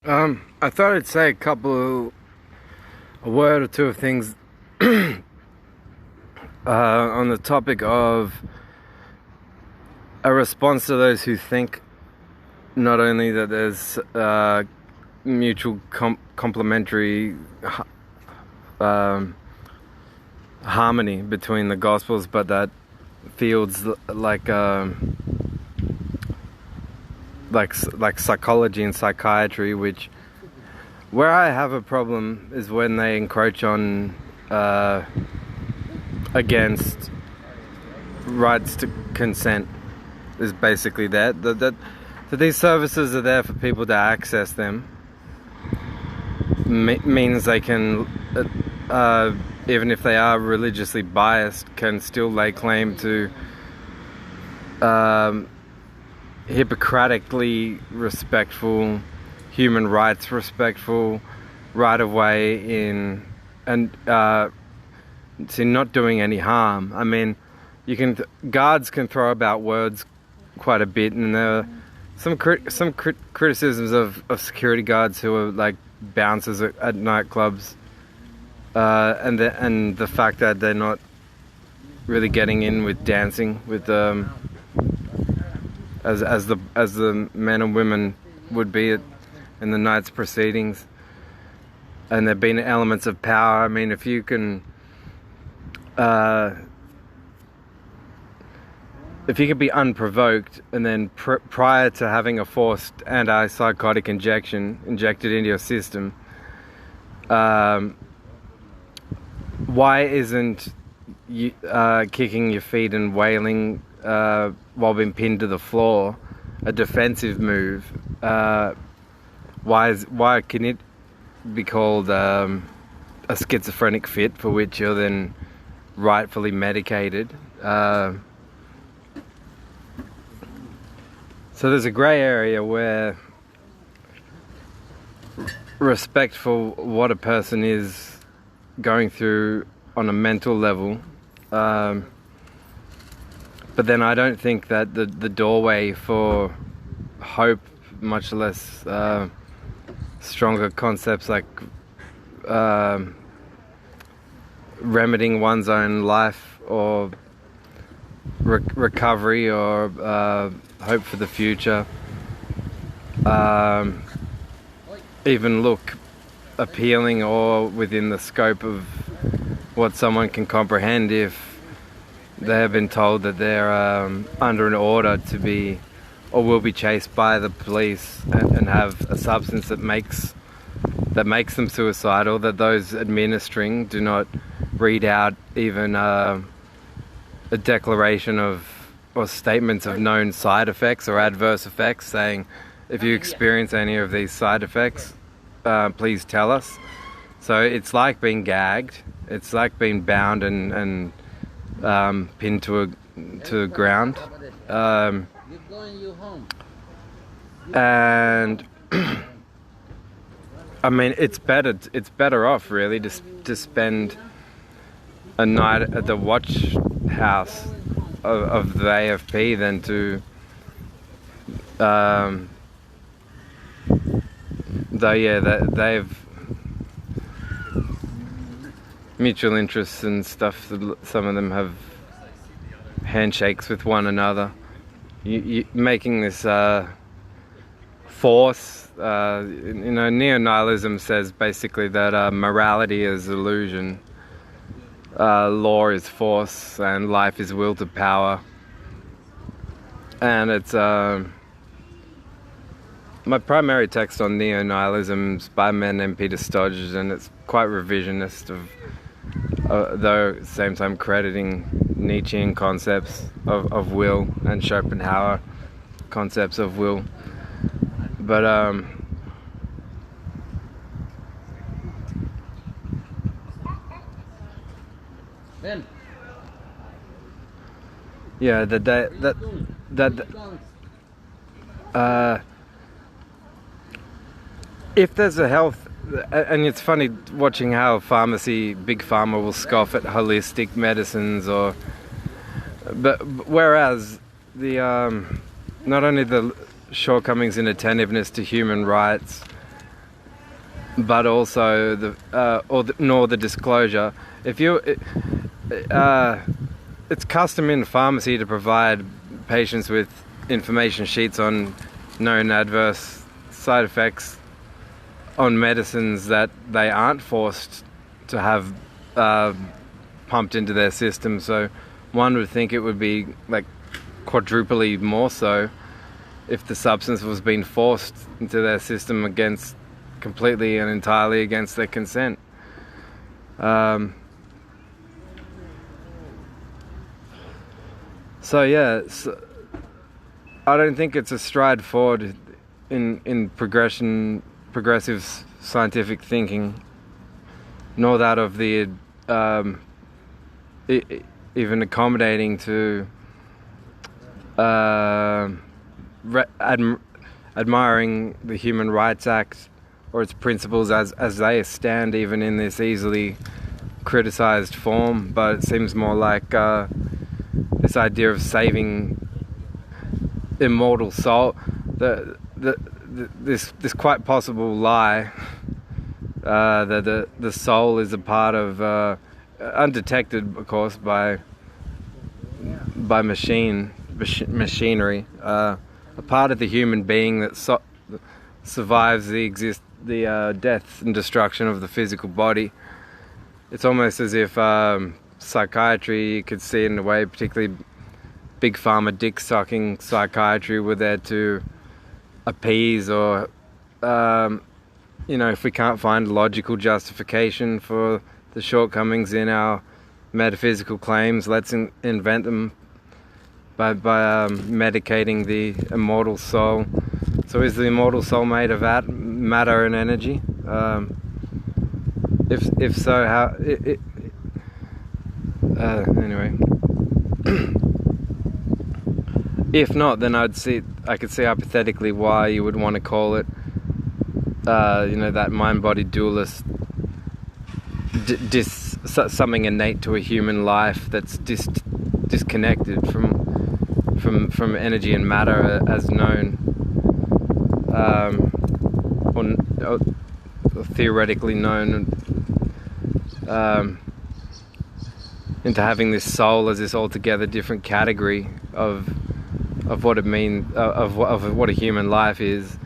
I thought I'd say a word or two of things on the topic of a response to those who think not only that there's mutual complementary harmony between the Gospels, but that fields like psychology and psychiatry, where I have a problem is when they encroach on against rights to consent. Is basically that these services are there for people to access them. Means they can, even if they are religiously biased, can still lay claim to Hippocratically respectful, human rights respectful right of way in, and to not doing any harm. I mean, guards can throw about words quite a bit, and there are some criticisms of security guards who are like bouncers at nightclubs, and the fact that they're not really getting in with dancing with as the men and women would be in the night's proceedings, and there've been elements of power. I mean, if you can be unprovoked, and then prior to having a forced antipsychotic injection injected into your system, why isn't you kicking your feet and wailing while being pinned to the floor a defensive move? Why can it be called a schizophrenic fit for which you're then rightfully medicated? So there's a grey area where respect for what a person is going through on a mental level, but then I don't think that the doorway for hope, much less stronger concepts like remedying one's own life or recovery or hope for the future, even look appealing or within the scope of what someone can comprehend if they have been told that they're under an order to be or will be chased by the police and have a substance that makes them suicidal, that those administering do not read out even a declaration of or statements of known side effects or adverse effects, saying if you experience any of these side effects, please tell us. So it's like being gagged, it's like being bound and pinned to the ground, and I mean it's better off really to spend a night at the watch house of the AFP than to they've mutual interests and stuff. Some of them have handshakes with one another. You making this force. Neo-nihilism says basically that morality is illusion, law is force, and life is will to power. And it's my primary text on neo-nihilism is by a man named Peter Stodge, and it's quite revisionist, though at the same time crediting Nietzschean concepts of will and Schopenhauer concepts of will. But Ben. Yeah, if there's a health, and it's funny watching how big pharma will scoff at holistic medicines, but whereas the not only the shortcomings in attentiveness to human rights, but also nor the disclosure. If you, it's custom in pharmacy to provide patients with information sheets on known adverse side effects on medicines that they aren't forced to have pumped into their system. So one would think it would be like quadruply more so if the substance was being forced into their system completely and entirely against their consent. So yeah, I don't think it's a stride forward in progressive scientific thinking, nor that of the even accommodating to admiring the Human Rights Act or its principles as they stand, even in this easily criticized form. But it seems more like this idea of saving immortal soul, this quite possible lie that the soul is a part of, undetected of course by machinery, a part of the human being that survives the death and destruction of the physical body. It's almost as if psychiatry, you could see it in a way, particularly big pharma dick-sucking psychiatry, were there to appease or, if we can't find logical justification for the shortcomings in our metaphysical claims, let's invent them by medicating the immortal soul. So is the immortal soul made of matter and energy? If so, how? Anyway, if not, then I could see hypothetically why you would want to call it, that mind-body dualist, something innate to a human life that's disconnected from energy and matter as known, or theoretically known, into having this soul as this altogether different category of what it means, of what a human life is,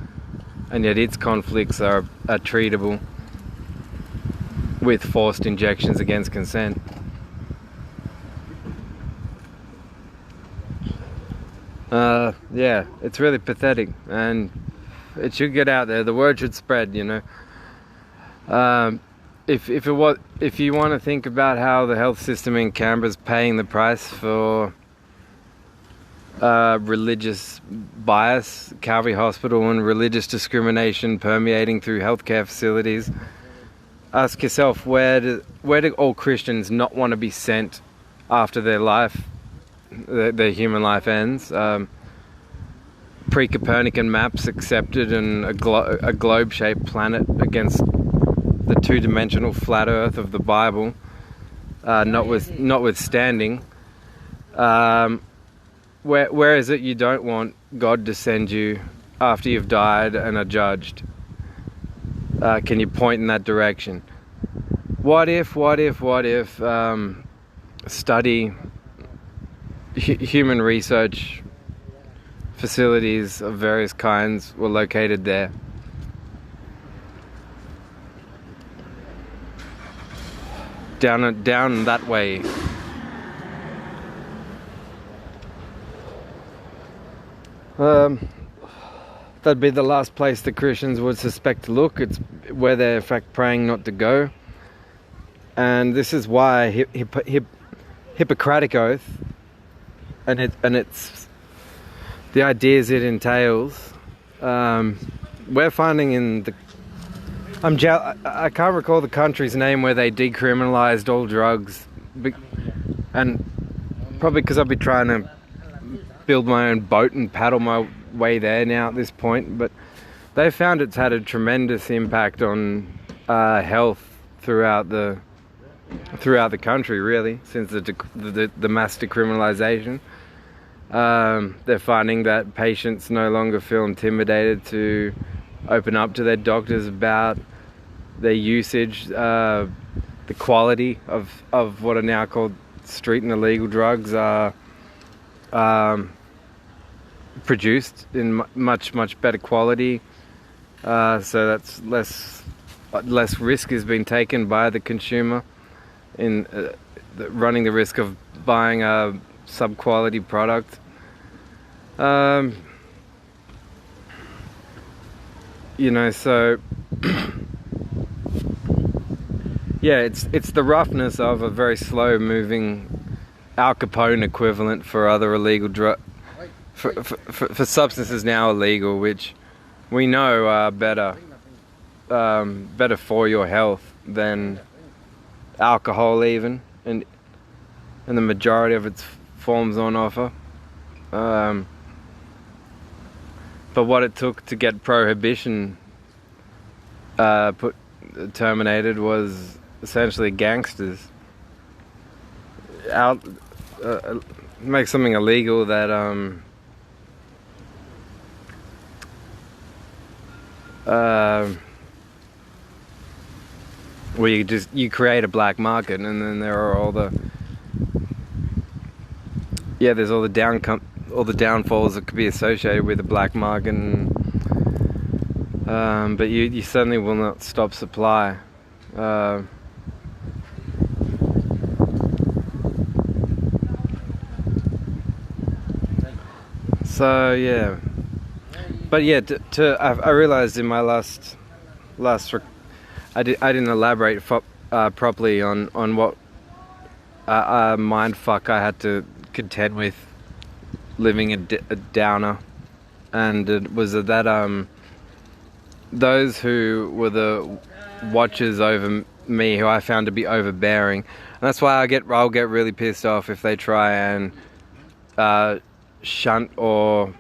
and yet its conflicts are treatable with forced injections against consent. Yeah, it's really pathetic, and it should get out there. The word should spread, If you want to think about how the health system in Canberra is paying the price for religious bias, Calvary Hospital, and religious discrimination permeating through healthcare facilities, ask yourself, where do all Christians not want to be sent after their human life ends? Pre-Copernican maps accepted, and a globe-shaped planet against the two-dimensional flat Earth of the Bible, notwithstanding. Where is it you don't want God to send you after you've died and are judged? Can you point in that direction? What if study human research facilities of various kinds were located there? Down that way. That'd be the last place the Christians would suspect to look. It's where they're in fact praying not to go. And this is why Hippocratic Oath and it's the ideas it entails. We're finding in the I can't recall the country's name where they decriminalized all drugs, and probably because I've been trying to build my own boat and paddle my way there now at this point, but they found it's had a tremendous impact on health throughout the country, really, since the mass decriminalization. They're finding that patients no longer feel intimidated to open up to their doctors about their usage, the quality of what are now called street and illegal drugs are produced in much better quality, so that's less risk is being taken by the consumer in running the risk of buying a sub-quality product. You know, so yeah, it's the roughness of a very slow-moving Al Capone equivalent for other illegal for substances now illegal, which we know are better for your health than alcohol, even, and the majority of its forms on offer. But what it took to get prohibition terminated was essentially gangsters make something illegal that where you create a black market, and then there are all the there's all the downfalls that could be associated with the black market, and, but you certainly will not stop supply. So yeah, but yeah, I realized in my last I didn't elaborate properly on what mind fuck I had to contend with living a downer, and it was that those who were the watchers over me, who I found to be overbearing, and that's why I'll get really pissed off if they try and shunt or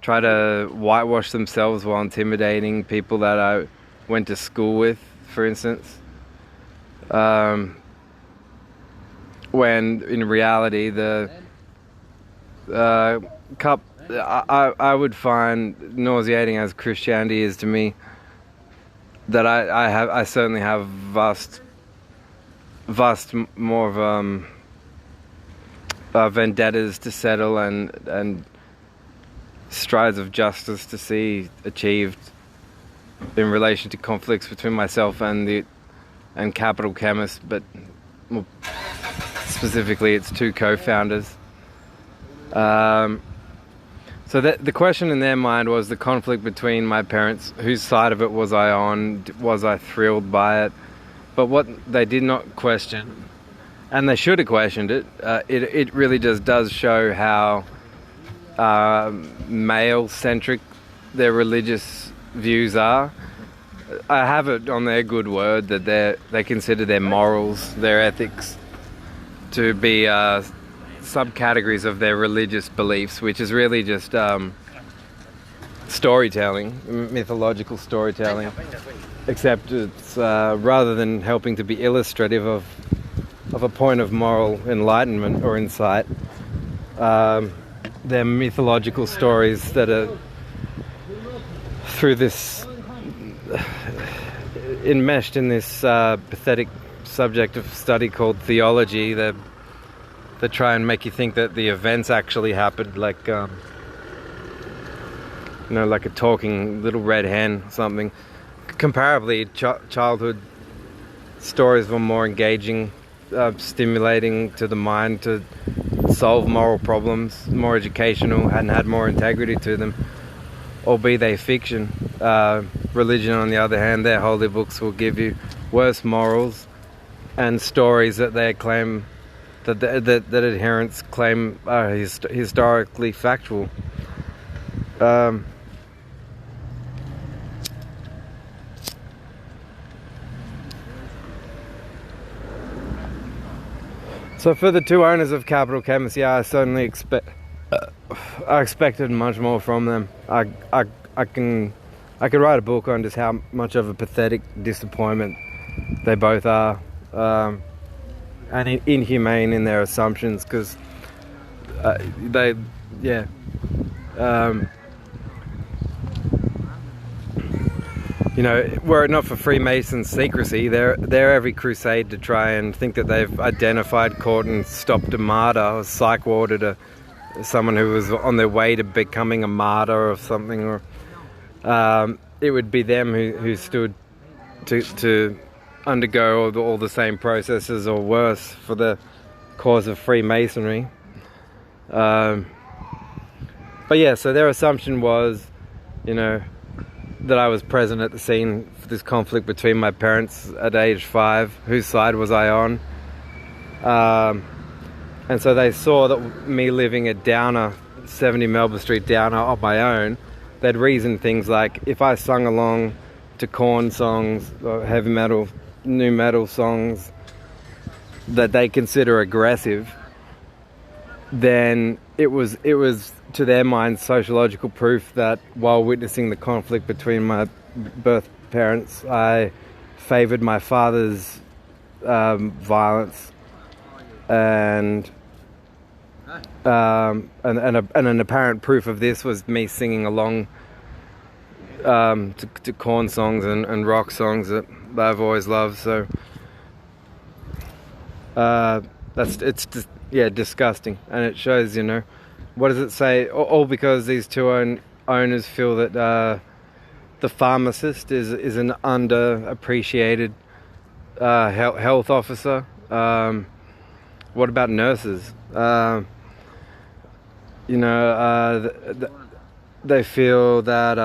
try to whitewash themselves while intimidating people that I went to school with, for instance. When in reality, I would find nauseating as Christianity is to me, that I certainly have vast more of vendettas to settle and strides of justice to see achieved in relation to conflicts between myself and Capital Chemist, but more specifically its two co-founders. So the question in their mind was the conflict between my parents. Whose side of it was I on? Was I thrilled by it? But what they did not question, and they should have questioned it, it really just does show how male-centric their religious views are. I have it on their good word that they consider their morals, their ethics, to be subcategories of their religious beliefs, which is really just storytelling, mythological storytelling, except it's rather than helping to be illustrative of a point of moral enlightenment or insight, they're mythological stories that are through this enmeshed in this pathetic subject of study called theology. They try and make you think that the events actually happened, like like a talking little red hen or something. Comparably, childhood stories were more engaging, stimulating to the mind to solve moral problems, more educational, and had more integrity to them, albeit they fiction. Religion, on the other hand, their holy books will give you worse morals and stories that they claim that adherents claim are historically factual. So for the two owners of Capital Chemist, I certainly expected much more from them. I could write a book on just how much of a pathetic disappointment they both are, and inhumane in their assumptions, because you know, were it not for Freemasons' secrecy, they're every crusade to try and think that they've identified, caught and stopped a martyr, or psych warded someone who was on their way to becoming a martyr or something, or it would be them who stood to undergo all the same processes or worse for the cause of Freemasonry. But yeah, so their assumption was, you know, that I was present at the scene for this conflict between my parents at age 5. Whose side was I on? And so they saw that me living at Downer, 70 Melbourne Street, Downer, on my own, they'd reason things like, if I sung along to Korn songs, or heavy metal, new metal songs that they consider aggressive, then it was to their mind sociological proof that while witnessing the conflict between my birth parents, I favoured my father's violence, and an apparent proof of this was me singing along to Korn songs and rock songs that I've always loved. So it's just, yeah, disgusting, and it shows, you know, what does it say? All because these two owners feel that the pharmacist is an underappreciated health officer. What about nurses? You know, they feel that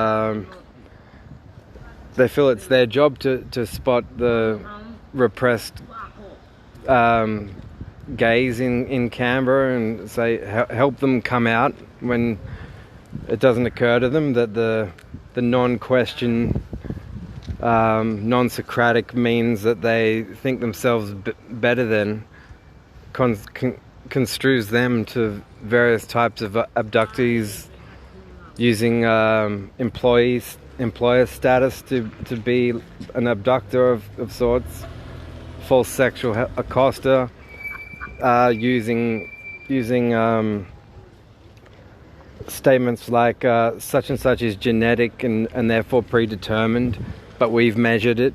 it's their job to spot the repressed gays in Canberra and say help them come out when it doesn't occur to them that the non-question, non-Socratic means that they think themselves better than construes them to various types of abductees using employer status to be an abductor of sorts, false sexual accoster, using statements like such and such is genetic and therefore predetermined, but we've measured it,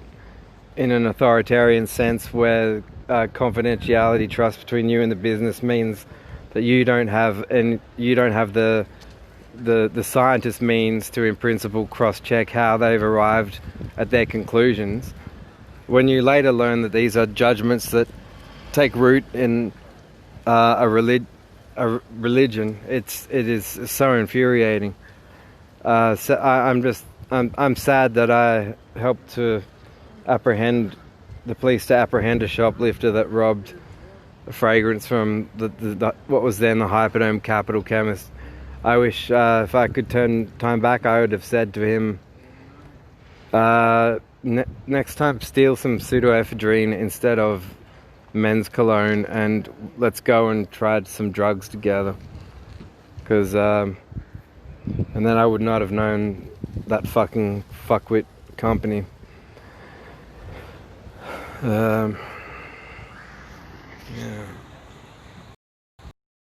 in an authoritarian sense where confidentiality, trust between you and the business means that you don't have the scientist means to in principle cross-check how they've arrived at their conclusions. When you later learn that these are judgments that take root in a religion, it is so infuriating. So I'm sad that I helped to apprehend the police to apprehend a shoplifter that robbed a fragrance from the what was then the Hyperdome Capital Chemist. I wish if I could turn time back, I would have said to him, next time steal some pseudoephedrine instead of men's cologne, and let's go and try some drugs together. Because and then I would not have known that fucking fuckwit company. Yeah.